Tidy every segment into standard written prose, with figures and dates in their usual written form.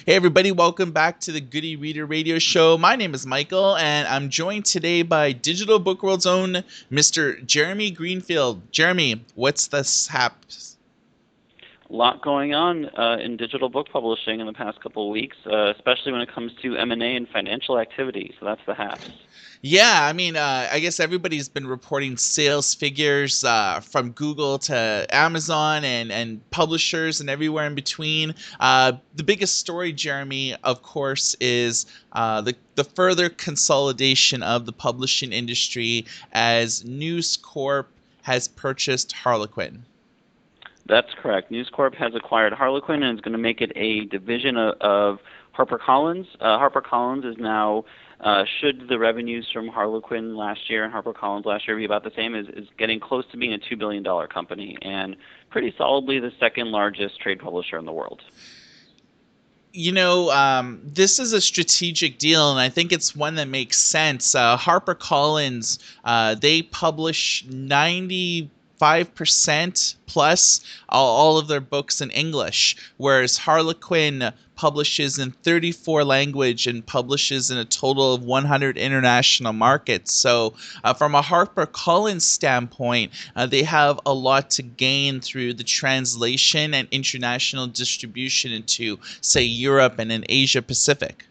Hey everybody, welcome back to the Goody Reader Radio Show. My name is Michael, and I'm joined today by Digital Book World's own Mr. Jeremy Greenfield. Jeremy, what's this hap? A lot going on in digital book publishing in the past couple of weeks, especially when it comes to M&A and financial activity. So that's the HAPS. Yeah, I guess everybody's been reporting sales figures from Google to Amazon and publishers and everywhere in between. The biggest story, Jeremy, of course, is the further consolidation of the publishing industry as News Corp has purchased Harlequin. That's correct. News Corp has acquired Harlequin and is going to make it a division of HarperCollins. HarperCollins is now, should the revenues from Harlequin last year and HarperCollins last year be about the same, is getting close to being a $2 billion company and pretty solidly the second largest trade publisher in the world. This is a strategic deal, and I think it's one that makes sense. HarperCollins, they publish 95% plus all of their books in English, whereas Harlequin publishes in 34 language and publishes in a total of 100 international markets. So from a HarperCollins standpoint, they have a lot to gain through the translation and international distribution into, say, Europe and in Asia Pacific.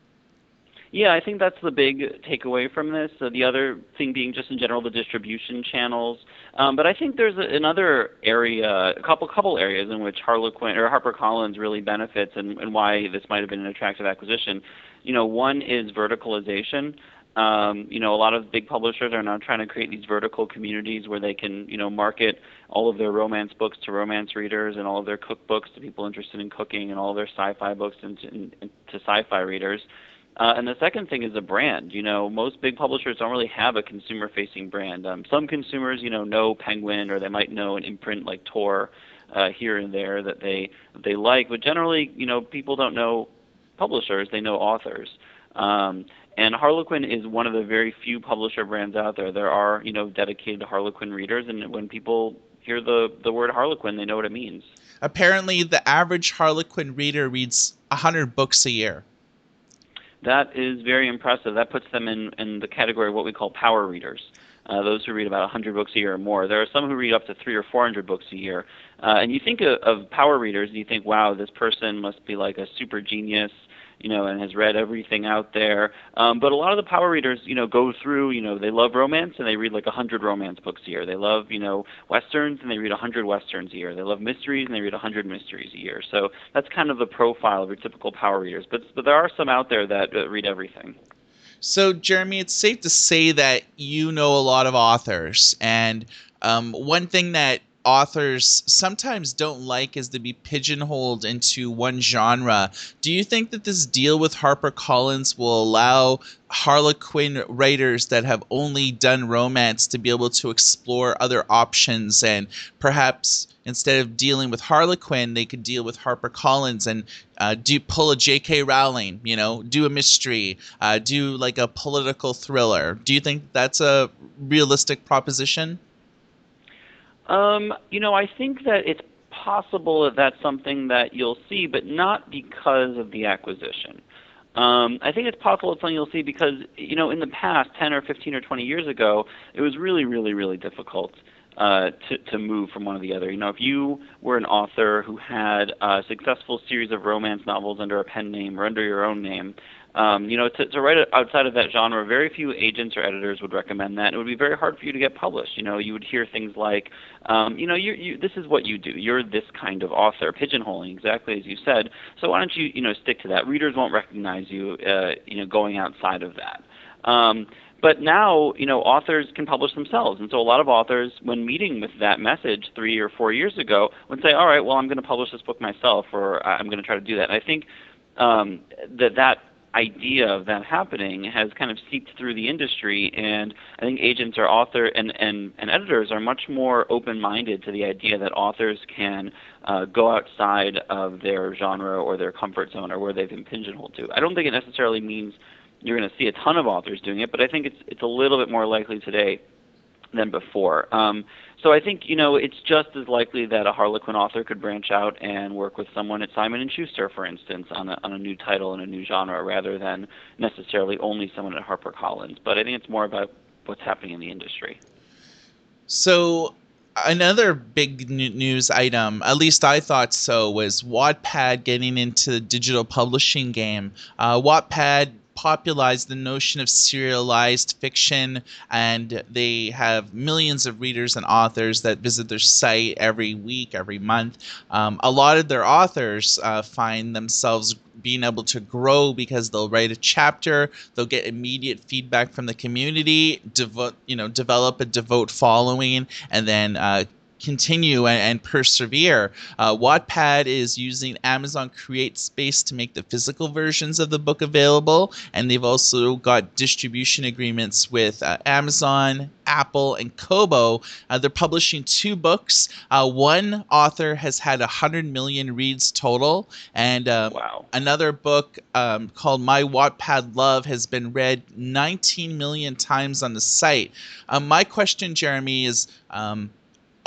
Yeah, I think that's the big takeaway from this. The other thing being just in general the distribution channels. But I think there's another area, a couple areas in which Harlequin or HarperCollins really benefits, and why this might have been an attractive acquisition. One is verticalization. A lot of big publishers are now trying to create these vertical communities where they can, market all of their romance books to romance readers and all of their cookbooks to people interested in cooking and all of their sci-fi books to sci-fi readers. And the second thing is a brand. Most big publishers don't really have a consumer-facing brand. Some consumers, know Penguin, or they might know an imprint like Tor here and there that they like. But generally, people don't know publishers; they know authors. And Harlequin is one of the very few publisher brands out there. There are, dedicated Harlequin readers, and when people hear the word Harlequin, they know what it means. Apparently, the average Harlequin reader reads 100 books a year. That is very impressive. That puts them in the category of what we call power readers, those who read about 100 books a year or more. There are some who read up to 300 or 400 books a year. And you think of power readers, and you think, wow, this person must be like a super genius, and has read everything out there. But a lot of the power readers, go through, they love romance and they read like 100 romance books a year. They love, westerns and they read 100 westerns a year. They love mysteries and they read 100 mysteries a year. So that's kind of the profile of your typical power readers. But there are some out there that read everything. So, Jeremy, it's safe to say that you know a lot of authors, and one thing that authors sometimes don't like is to be pigeonholed into one genre. Do you think that this deal with HarperCollins will allow Harlequin writers that have only done romance to be able to explore other options, and perhaps instead of dealing with Harlequin, they could deal with HarperCollins and pull a J.K. Rowling, do a mystery, do like a political thriller? Do you think that's a realistic proposition? I think that it's possible that that's something that you'll see, but not because of the acquisition. I think it's possible it's something you'll see because, in the past, 10 or 15 or 20 years ago, it was really, really, really difficult to move from one to the other. If you were an author who had a successful series of romance novels under a pen name or under your own name, to write outside of that genre, very few agents or editors would recommend that. It would be very hard for you to get published. You would hear things like, this is what you do. You're this kind of author, pigeonholing, exactly as you said. So why don't you, stick to that? Readers won't recognize you, going outside of that. But now, authors can publish themselves. And so a lot of authors, when meeting with that message 3 or 4 years ago, would say, all right, well, I'm going to publish this book myself, or I'm going to try to do that. And I think that idea of that happening has kind of seeped through the industry, and I think agents or author and editors are much more open-minded to the idea that authors can go outside of their genre or their comfort zone or where they've been pigeonholed to. I don't think it necessarily means you're going to see a ton of authors doing it, but I think it's a little bit more likely today than before. So I think it's just as likely that a Harlequin author could branch out and work with someone at Simon and Schuster, for instance, on a new title and a new genre, rather than necessarily only someone at HarperCollins. But I think it's more about what's happening in the industry. So another big news item, at least I thought so, was Wattpad getting into the digital publishing game. Wattpad popularized the notion of serialized fiction, and they have millions of readers and authors that visit their site every week, every month. A lot of their authors find themselves being able to grow because they'll write a chapter, they'll get immediate feedback from the community, develop a devout following, and then continue and persevere. Wattpad is using Amazon Create Space to make the physical versions of the book available, and they've also got distribution agreements with Amazon, Apple, and Kobo. They're publishing 2 books. One author has had 100 million reads total, and Wow. another book called My Wattpad Love has been read 19 million times on the site. My question, Jeremy, is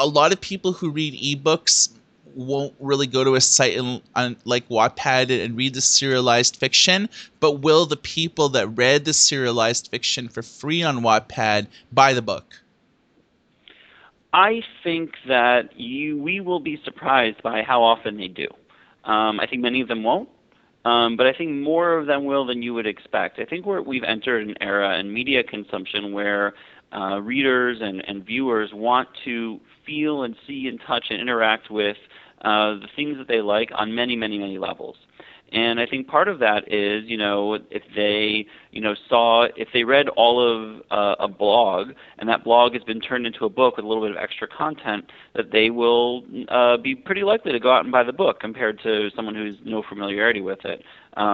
a lot of people who read ebooks won't really go to a site like Wattpad and read the serialized fiction, but will the people that read the serialized fiction for free on Wattpad buy the book? I think that we will be surprised by how often they do. I think many of them won't, but I think more of them will than you would expect. I think we've entered an era in media consumption where readers and viewers want to feel and see and touch and interact with the things that they like on many, many, many levels. And I think part of that is, if they, if they read all of a blog, and that blog has been turned into a book with a little bit of extra content, that they will be pretty likely to go out and buy the book compared to someone who's no familiarity with it,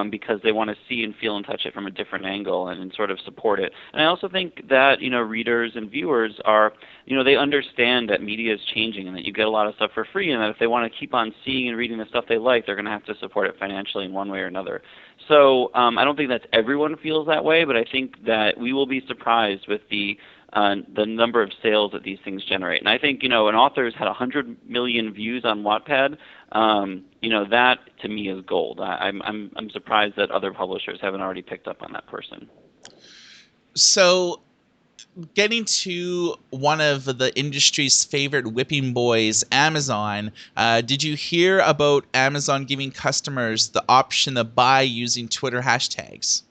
because they want to see and feel and touch it from a different angle and sort of support it. And I also think that, readers and viewers are, they understand that media is changing and that you get a lot of stuff for free, and that if they want to keep on seeing and reading the stuff they like, they're going to have to support it financially in one way or another. So I don't think that everyone feels that way, but I think that we will be surprised with the number of sales that these things generate. And I think, an author's had 100 million views on Wattpad. That to me is gold. I'm surprised that other publishers haven't already picked up on that person. So getting to one of the industry's favorite whipping boys, Amazon, did you hear about Amazon giving customers the option to buy using Twitter hashtags?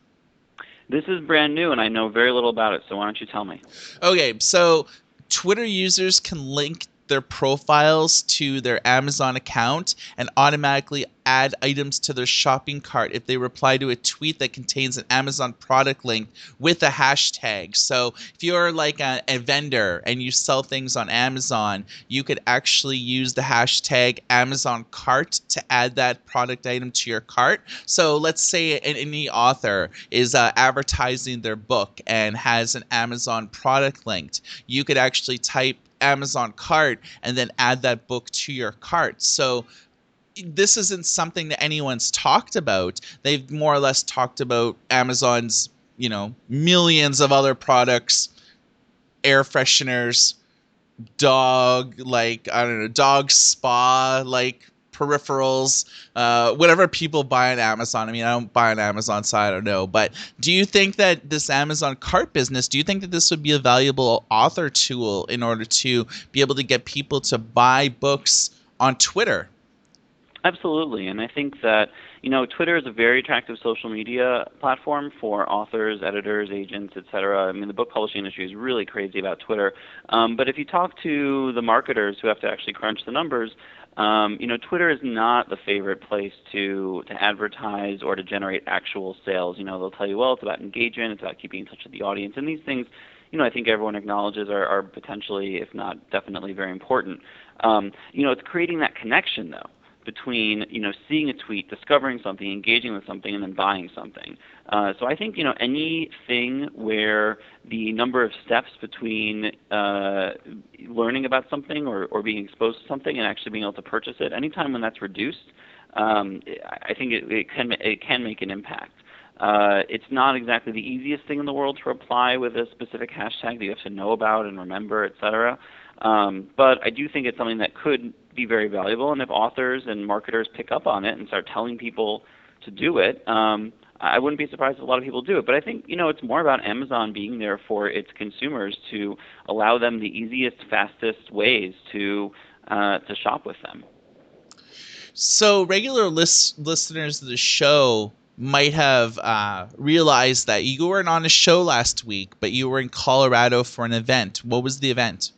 This is brand new, and I know very little about it, so why don't you tell me? Okay, so Twitter users can link their profiles to their Amazon account and automatically add items to their shopping cart if they reply to a tweet that contains an Amazon product link with a hashtag. So if you're like a vendor and you sell things on Amazon, you could actually use the hashtag Amazon cart to add that product item to your cart. So let's say any author is advertising their book and has an Amazon product linked. You could actually type Amazon cart and then add that book to your cart. So this isn't something that anyone's talked about. They've more or less talked about Amazon's, millions of other products, air fresheners, dog spa, peripherals, whatever people buy on Amazon. I mean, I don't buy on Amazon, so I don't know. But do you think that this Amazon cart business, do you think that this would be a valuable author tool in order to be able to get people to buy books on Twitter? Absolutely, and I think that Twitter is a very attractive social media platform for authors, editors, agents, etc. I mean, the book publishing industry is really crazy about Twitter. But if you talk to the marketers who have to actually crunch the numbers, Twitter is not the favorite place to advertise or to generate actual sales. They'll tell you, well, it's about engagement, it's about keeping in touch with the audience, and these things, I think everyone acknowledges are potentially, if not definitely, very important. It's creating that connection, though, between seeing a tweet, discovering something, engaging with something, and then buying something. So I think anything where the number of steps between learning about something or being exposed to something and actually being able to purchase it, anytime when that's reduced, I think it can make an impact. It's not exactly the easiest thing in the world to reply with a specific hashtag that you have to know about and remember, etc. But I do think it's something that could be very valuable, and if authors and marketers pick up on it and start telling people to do it, I wouldn't be surprised if a lot of people do it. But I think it's more about Amazon being there for its consumers to allow them the easiest, fastest ways to shop with them. So regular listeners of the show might have realized that you weren't on a show last week, but you were in Colorado for an event. What was the event?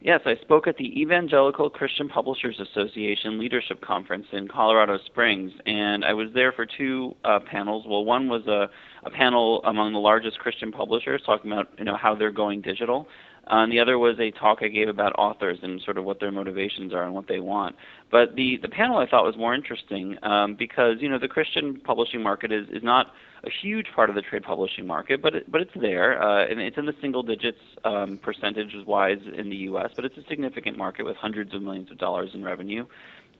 Yes, I spoke at the Evangelical Christian Publishers Association Leadership Conference in Colorado Springs, and I was there for two panels. Well, one was a panel among the largest Christian publishers talking about how they're going digital. And the other was a talk I gave about authors and sort of what their motivations are and what they want. But the panel I thought was more interesting because the Christian publishing market is not a huge part of the trade publishing market, but it's there, and it's in the single digits percentage-wise in the U.S., but it's a significant market with hundreds of millions of dollars in revenue.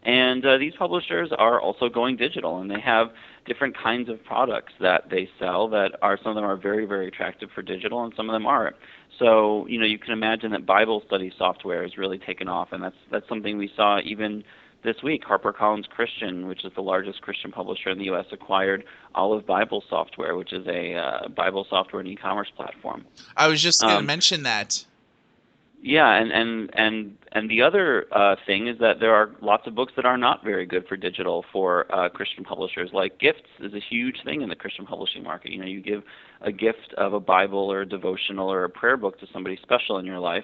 And these publishers are also going digital, and they have different kinds of products that they sell that some of them are very, very attractive for digital, and some of them aren't. So, you can imagine that Bible study software has really taken off, and that's something we saw even this week. HarperCollins Christian, which is the largest Christian publisher in the U.S., acquired Olive Bible Software, which is a Bible software and e-commerce platform. I was just going to mention that. Yeah, and the other thing is that there are lots of books that are not very good for digital for Christian publishers. Like gifts is a huge thing in the Christian publishing market. You give a gift of a Bible or a devotional or a prayer book to somebody special in your life,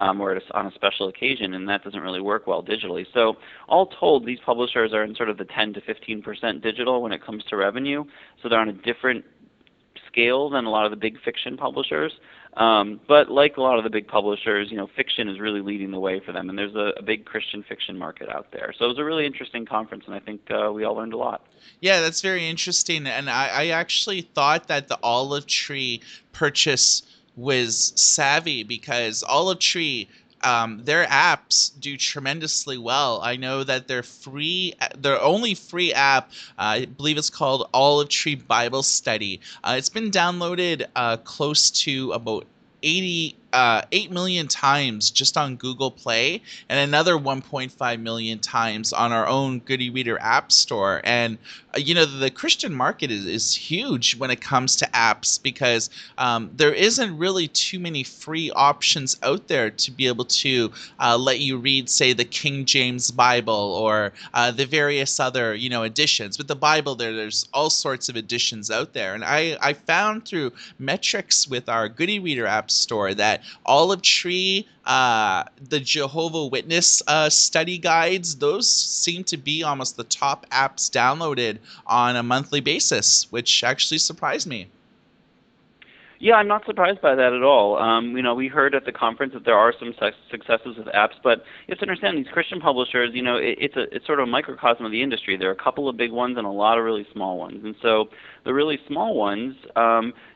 or on a special occasion, and that doesn't really work well digitally. So all told, these publishers are in sort of the 10 to 15% digital when it comes to revenue. So they're on a different scale than a lot of the big fiction publishers. But like a lot of the big publishers, fiction is really leading the way for them, and there's a big Christian fiction market out there. So it was a really interesting conference, and I think we all learned a lot. Yeah, that's very interesting, and I actually thought that the Olive Tree purchase was savvy because Olive Tree, their apps do tremendously well. I know that their only free app, I believe it's called Olive Tree Bible Study. It's been downloaded close to about 8 million times just on Google Play, and another 1.5 million times on our own Goody Reader app store. And the Christian market is huge when it comes to apps because there isn't really too many free options out there to be able to let you read, say, the King James Bible or the various other editions. With the Bible, there's all sorts of editions out there, and I found through metrics with our Goody Reader app store that Olive Tree, the Jehovah Witness study guides, those seem to be almost the top apps downloaded on a monthly basis, which actually surprised me. Yeah, I'm not surprised by that at all. We heard at the conference that there are some successes with apps, but you have to understand these Christian publishers. It's sort of a microcosm of the industry. There are a couple of big ones and a lot of really small ones, and so the really small ones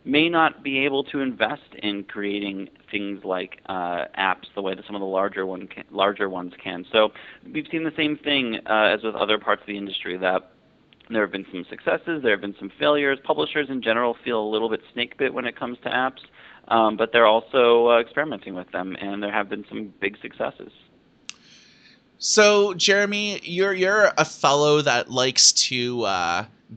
may not be able to invest in creating things like apps the way that some of the larger ones can. So we've seen the same thing as with other parts of the industry, that there have been some successes, there have been some failures. Publishers in general feel a little bit snake-bit when it comes to apps, but they're also experimenting with them, and there have been some big successes. So, Jeremy, you're a fellow that likes to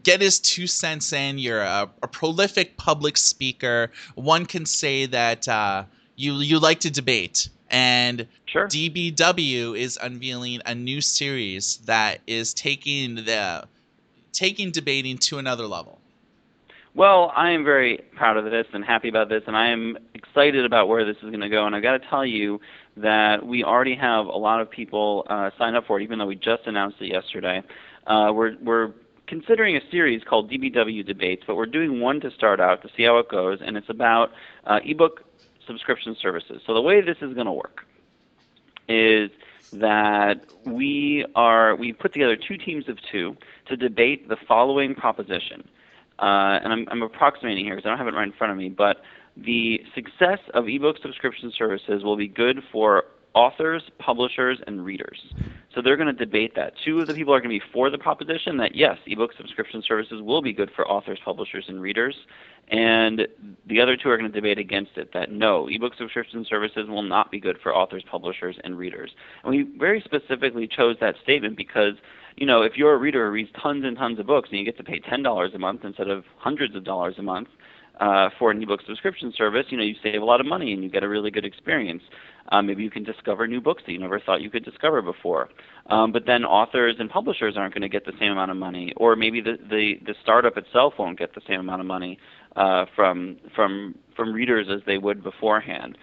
get his 2 cents in. You're a prolific public speaker. One can say that you like to debate. And Sure. DBW is unveiling a new series that is taking debating to another level. Well, I am very proud of this and happy about this, and I am excited about where this is going to go. And I've got to tell you that we already have a lot of people sign up for it, even though we just announced it yesterday. We're considering a series called DBW Debates, but we're doing one to start out to see how it goes, and it's about eBook subscription services. So the way this is going to work is that we put together 2 teams of 2 to debate the following proposition. And I'm approximating here because I don't have it right in front of me, but the success of ebook subscription services will be good for authors, publishers, and readers. So they're going to debate that. Two of the people are going to be for the proposition that, yes, ebook subscription services will be good for authors, publishers, and readers. And the other two are going to debate against it, that no, ebook subscription services will not be good for authors, publishers, and readers. And we very specifically chose that statement because, if you're a reader who reads tons and tons of books and you get to pay $10 a month instead of hundreds of dollars a month for an ebook subscription service, you save a lot of money and you get a really good experience. Maybe you can discover new books that you never thought you could discover before. But then authors and publishers aren't going to get the same amount of money, or maybe the startup itself won't get the same amount of money from readers as they would beforehand.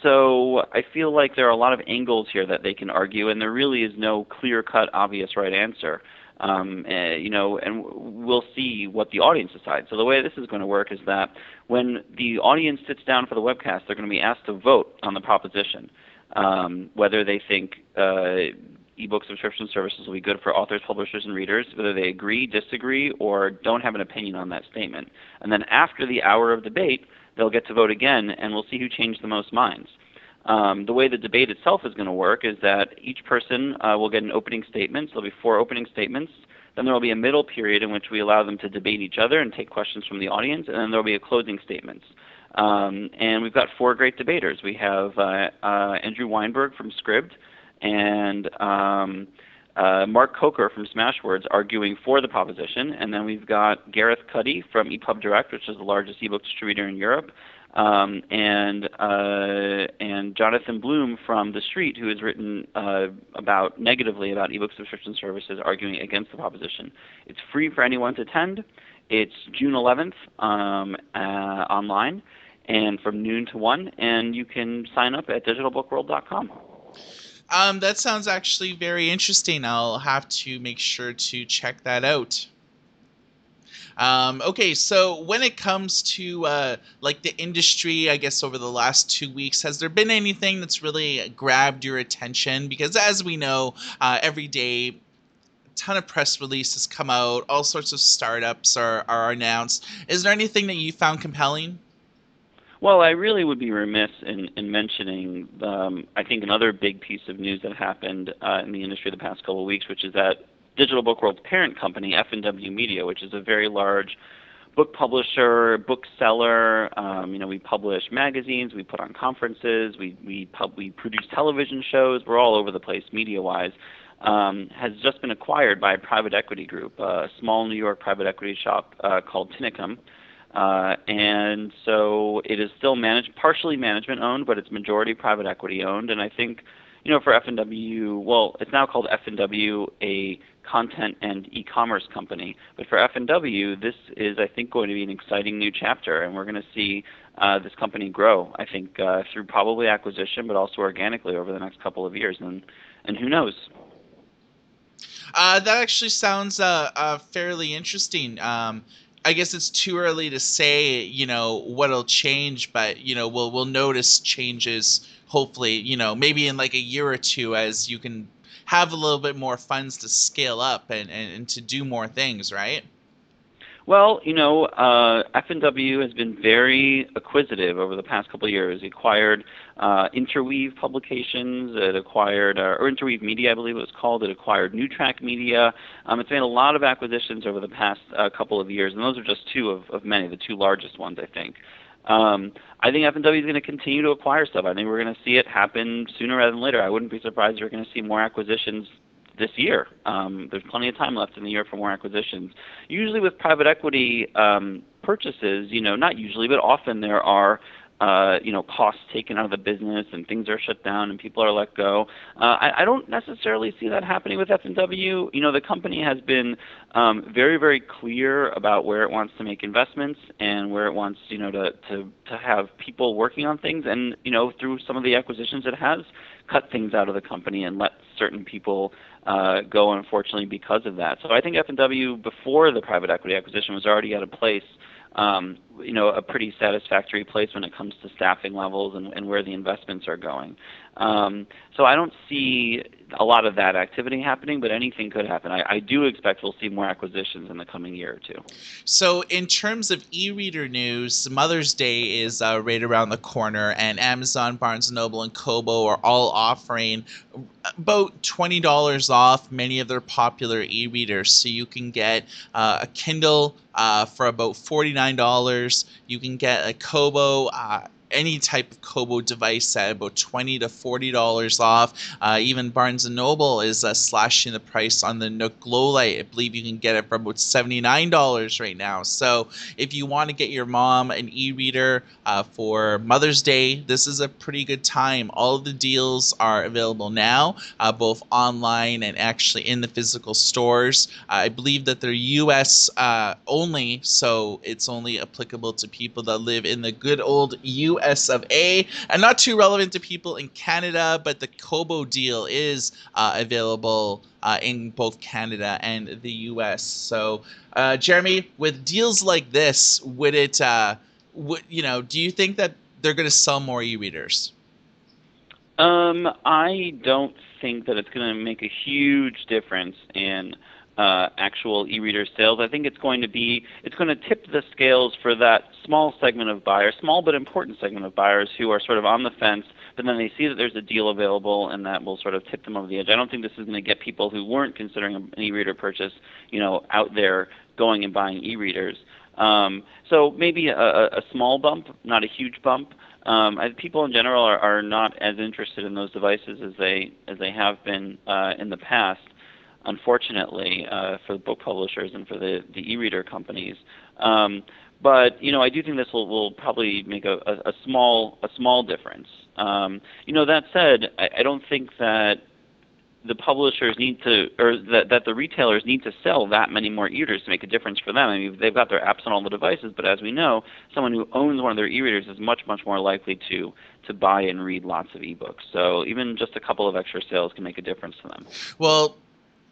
So I feel like there are a lot of angles here that they can argue, and there really is no clear-cut, obvious right answer. And we'll see what the audience decides. So the way this is going to work is that when the audience sits down for the webcast, they're going to be asked to vote on the proposition, whether they think ebook subscription services will be good for authors, publishers, and readers, whether they agree, disagree, or don't have an opinion on that statement. And then after the hour of debate, they'll get to vote again, and we'll see who changed the most minds. The way the debate itself is going to work is that each person will get an opening statement. So there'll be 4 opening statements. Then there will be a middle period in which we allow them to debate each other and take questions from the audience. And then there will be a closing statements. And we've got 4 great debaters. We have Andrew Weinberg from Scribd and Mark Coker from Smashwords arguing for the proposition. And then we've got Gareth Cuddy from ePub Direct, which is the largest ebook distributor in Europe. And Jonathan Bloom from The Street, who has written negatively about ebook subscription services, arguing against the proposition. It's free for anyone to attend. It's June 11th online, and from noon to 1, and you can sign up at digitalbookworld.com. That sounds actually very interesting. I'll have to make sure to check that out. Okay, so when it comes to the industry, I guess over the last 2 weeks, has there been anything that's really grabbed your attention? Because as we know, every day, a ton of press releases come out, all sorts of startups are announced. Is there anything that you found compelling? Well, I really would be remiss in mentioning, I think, another big piece of news that happened in the industry the past couple of weeks, which is that Digital Book World's parent company, F&W Media, which is a very large book publisher, bookseller. We publish magazines, we put on conferences, we produce television shows. We're all over the place media-wise. Has just been acquired by a private equity group, a small New York private equity shop called Tinicum. And so it is still partially management owned, but it's majority private equity owned. And I think, for F&W, well, it's now called F&W, a content and e-commerce company. But for F&W, this is, I think, going to be an exciting new chapter, and we're going to see this company grow, I think, through probably acquisition, but also organically over the next couple of years. And who knows? That actually sounds fairly interesting. I guess it's too early to say, what'll change, but we'll notice changes. Hopefully, maybe in like a year or two, as you can have a little bit more funds to scale up and to do more things, right? Well, F&W has been very acquisitive over the past couple of years. It acquired Interweave Publications. It acquired, or Interweave Media, I believe it was called. It acquired New Track Media. It's made a lot of acquisitions over the past couple of years, and those are just 2 of many, the 2 largest ones, I think. I think F&W is going to continue to acquire stuff. I think we're going to see it happen sooner rather than later. I wouldn't be surprised if we're going to see more acquisitions this year. There's plenty of time left in the year for more acquisitions. Usually with private equity purchases, not usually, but often there are costs taken out of the business and things are shut down and people are let go. I don't necessarily see that happening with F&W. The company has been very, very clear about where it wants to make investments and where it wants, to have people working on things. And, through some of the acquisitions it has cut things out of the company and let certain people go, unfortunately, because of that. So I think F&W, before the private equity acquisition, was already at a place, a pretty satisfactory place when it comes to staffing levels and where the investments are going. So I don't see a lot of that activity happening, but anything could happen. I do expect we'll see more acquisitions in the coming year or two. So, in terms of e-reader news, Mother's Day is right around the corner, and Amazon, Barnes& and Noble, and Kobo are all offering about $20 off many of their popular e-readers. So you can get a Kindle for about $49. You can get a Kobo. Any type of Kobo device at about $20 to $40 off. Even Barnes and Noble is slashing the price on the Nook Glow Light. I believe you can get it for about $79 right now. So if you want to get your mom an e-reader for Mother's Day, this is a pretty good time. All of the deals are available now, both online and actually in the physical stores. I believe that they're US only, so it's only applicable to people that live in the good old US of A, and not too relevant to people in Canada, but the Kobo deal is available in both Canada and the US. So, Jeremy, with deals like this, would it, do you think that they're going to sell more e-readers? I don't think that it's going to make a huge difference in actual e-reader sales. I think it's going to tip the scales for that small segment of buyers, small but important segment of buyers who are sort of on the fence, but then they see that there's a deal available, and that will sort of tip them over the edge. I don't think this is going to get people who weren't considering an e-reader purchase, out there going and buying e-readers. So maybe a small bump, not a huge bump. People in general are not as interested in those devices as they have been in the past, unfortunately, for the book publishers and for the e-reader companies. But I do think this will probably make a small difference. That said, I don't think that the publishers need to, or that the retailers need to sell that many more e-readers to make a difference for them. I mean, they've got their apps on all the devices, but as we know, someone who owns one of their e-readers is much more likely to buy and read lots of ebooks. So even just a couple of extra sales can make a difference to them. Well,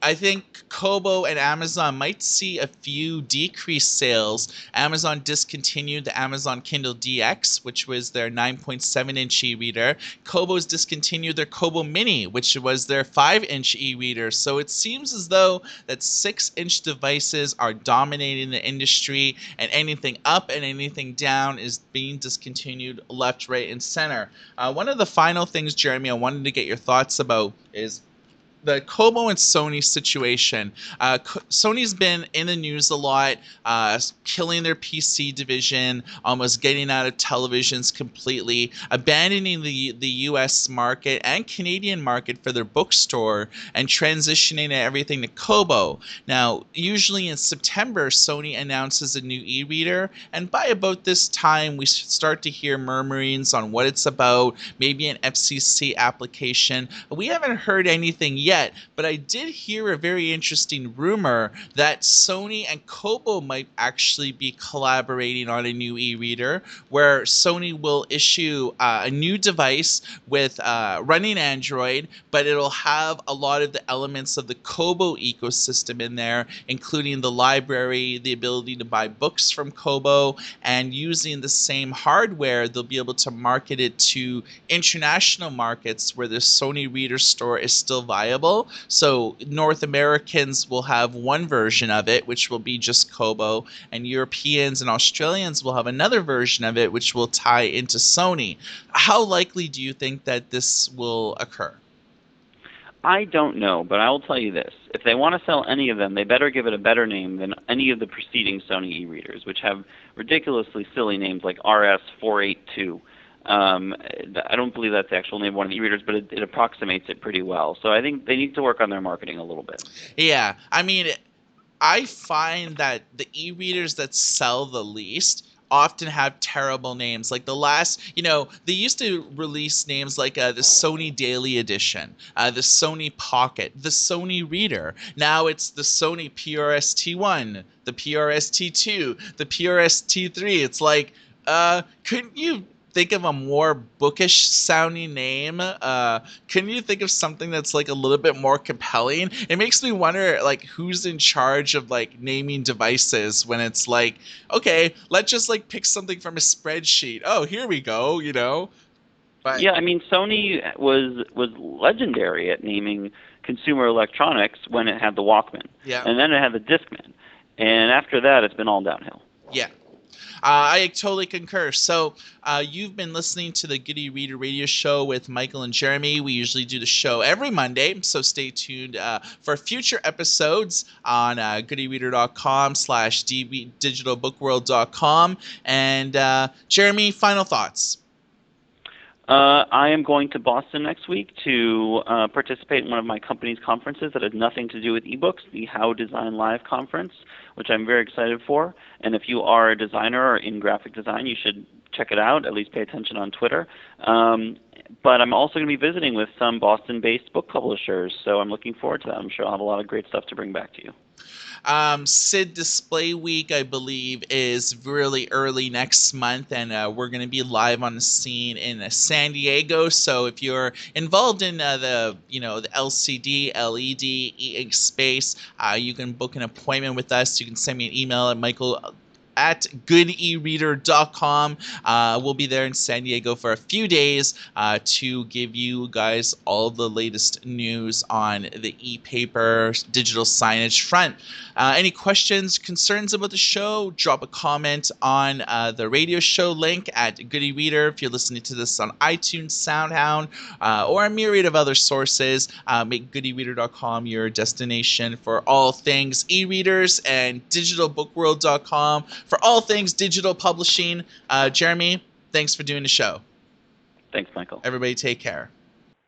I think Kobo and Amazon might see a few decreased sales. Amazon discontinued the Amazon Kindle DX, which was their 9.7-inch e-reader. Kobo's discontinued their Kobo Mini, which was their 5-inch e-reader. So it seems as though that 6-inch devices are dominating the industry, and anything up and anything down is being discontinued left, right, and center. One of the final things, Jeremy, I wanted to get your thoughts about is the Kobo and Sony situation. Sony's been in the news a lot, killing their PC division, almost getting out of televisions completely, abandoning the US market and Canadian market for their bookstore, and transitioning everything to Kobo. Now, usually in September, Sony announces a new e-reader, and by about this time, we start to hear murmurings on what it's about, maybe an FCC application. We haven't heard anything yet. But I did hear a very interesting rumor that Sony and Kobo might actually be collaborating on a new e-reader, where Sony will issue a new device with running Android, but it'll have a lot of the elements of the Kobo ecosystem in there, including the library, the ability to buy books from Kobo, and using the same hardware, they'll be able to market it to international markets where the Sony Reader Store is still viable. So North Americans will have one version of it, which will be just Kobo, and Europeans and Australians will have another version of it, which will tie into Sony. How likely do you think that this will occur? I don't know, but I will tell you this. If they want to sell any of them, they better give it a better name than any of the preceding Sony e-readers, which have ridiculously silly names like RS482. I don't believe that's the actual name of one of the e-readers, but it approximates it pretty well. So I think they need to work on their marketing a little bit. Yeah, I mean, I find that the e-readers that sell the least often have terrible names. Like the last, they used to release names like the Sony Daily Edition, the Sony Pocket, the Sony Reader. Now it's the Sony PRS-T1, the PRS-T2, the PRS-T3. It's like, couldn't you think of a more bookish sounding name? Can you think of something that's like a little bit more compelling? It makes me wonder like who's in charge of like naming devices when it's like, okay, let's just like pick something from a spreadsheet. Oh, here we go. But Yeah, I mean, Sony was legendary at naming consumer electronics when it had the Walkman, yeah, and then it had the Discman, and after that, it's been all downhill. yeah. I totally concur. So, you've been listening to the Good Reader Radio Show with Michael and Jeremy. We usually do the show every Monday, so stay tuned for future episodes on goodereader.com/digitalbookworld.com. And Jeremy, final thoughts. I am going to Boston next week to participate in one of my company's conferences that has nothing to do with eBooks, the How Design Live conference, which I'm very excited for. And if you are a designer or in graphic design, you should check it out, at least pay attention on Twitter. But I'm also going to be visiting with some Boston-based book publishers, so I'm looking forward to that. I'm sure I'll have a lot of great stuff to bring back to you. SID Display Week, I believe, is really early next month, and we're going to be live on the scene in San Diego. So if you're involved in the LCD, LED, e-ink space, you can book an appointment with us. You can send me an email at michael@goodereader.com. We'll be there in San Diego for a few days to give you guys all the latest news on the e-paper digital signage front. Any questions, concerns about the show, drop a comment on the radio show link at Goody Reader. If you're listening to this on iTunes, SoundHound, or a myriad of other sources, make goodereader.com your destination for all things e-readers, and digitalbookworld.com for all things digital publishing. Jeremy, thanks for doing the show. Thanks, Michael. Everybody take care.